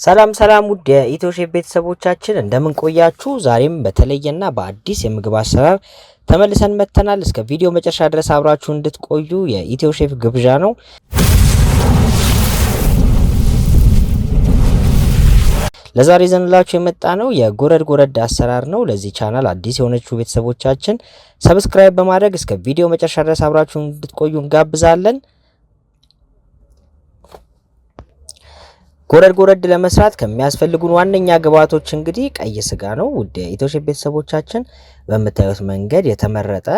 ሰላም ሰላም ውድ የኢትዮ ሼፍ ቤተሰቦቻችን እንደምን ቆያችሁ? ዛሬም በተለየና በአዲስ የምግብ አሰራር ተመልሰን መጥተናል። እስከ ቪዲዮ መጨረሻ ድረስ አብራችሁ እንድትቆዩ የኢትዮ ሼፍ ግብዣ ነው። ለዛሬ ዘንላችሁ የመጣ ነው የጎረድ ጎረድ አሰራር ነው። ለዚህ ቻናል አዲስ የሆነችሁ ቤተሰቦቻችን ሰብስክራይብ በማድረግ እስከ ቪዲዮ መጨረሻ ድረስ አብራችሁ እንድትቆዩ እንጋብዛለን። ጎረድ ጎረድ ለመስራት ከሚያስፈልጉን ዋነኛ ግብአቶች እንግዲህ ቀይ ስጋ ነው። ውድ የኢትዮ ሼፍ ቤተሰቦቻችን በምታዩት መንገድ የተመረጠ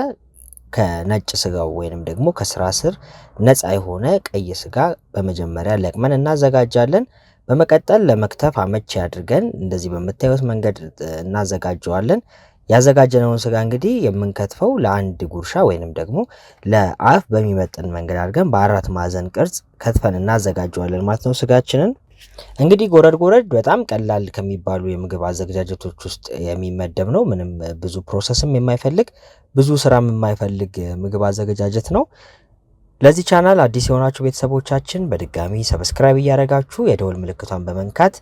ከነጭ ስጋው ወይንም ደግሞ ከስራ ስር ነፃ የሆነ ቀይ ስጋ በመጀመሪያ ለቅመን እናዘጋጃለን። በመቀጠል ለመክተፍ አመቺ አድርገን እንደዚህ በምታዩት መንገድ እናዘጋጀዋለን። ያዘጋጀነውን ስጋ እንግዲህ የምንከትፈው ለአንድ ጉርሻ ወይንም ደግሞ ለአፍ በሚመጥን መንገድ አድርገን በአራት ማዕዘን ቅርጽ ከትፈን እናዘጋጀዋለን ማለት ነው ስጋችንን። እንግዲህ ጎረድ ጎረድ በጣም ቀላል ከሚባሉ የምግብ አዘገጃጀቶች ውስጥ የሚመደብ ነው። ምንም ብዙ ፕሮሰስም የማይፈልግ ብዙ ስራም የማይፈልግ ምግብ አዘገጃጀት ነው። ለዚህ ቻናል አዲስ የሆናችሁ ቤተሰቦቻችን በድጋሚ ሰብስክራይብ እያደረጋችሁ የደወል ምልክቷን በመንካት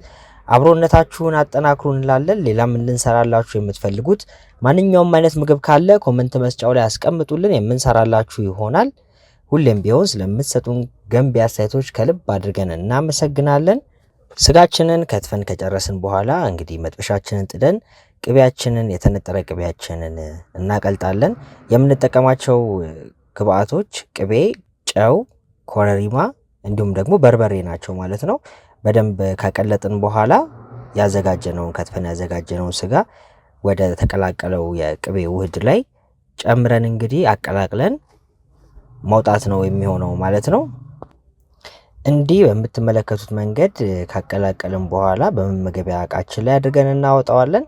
አብሮነታችሁን አጠናክሩ እንላለን። ሌላም እንድንሰራላችሁ የምትፈልጉት ማንኛውም አይነት ምግብ ካለ ኮመንት መስጫው ላይ አስቀምጡልን፣ የምንሰራላችሁ ይሆናል። ሁሌም ቢሆን ስለምትሰጡን ገንቢ አስተያየቶች ከልብ አድርገን እናመሰግናለን። ስጋችንን ከትፈን ከጨረስን በኋላ እንግዲህ መጥበሻችንን ጥደን ቅቤያችንን የተነጠረ ቅቤያችንን እናቀልጣለን። የምንጠቀማቸው ግብአቶች ቅቤ፣ ጨው፣ ኮረሪማ እንዲሁም ደግሞ በርበሬ ናቸው ማለት ነው። በደንብ ካቀለጥን በኋላ ያዘጋጀነውን ከትፈን ያዘጋጀነውን ስጋ ወደ ተቀላቀለው የቅቤ ውህድ ላይ ጨምረን እንግዲህ አቀላቅለን ማውጣት ነው የሚሆነው ማለት ነው። እንዲህ በምትመለከቱት መንገድ ካቀላቀልን በኋላ በመመገቢያ እቃችን ላይ አድርገን እናወጣዋለን።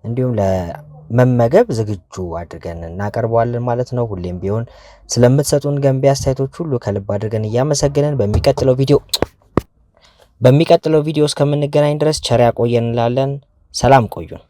እንዲሁም ለመመገብ ዝግጁ አድርገን እናቀርበዋለን ማለት ነው። ሁሌም ቢሆን ስለምትሰጡን ገንቢ አስተያየቶች ሁሉ ከልብ አድርገን እያመሰገንን በሚቀጥለው ቪዲዮ እስከምንገናኝ ድረስ ቸር ያቆየን እንላለን። ሰላም ቆዩን።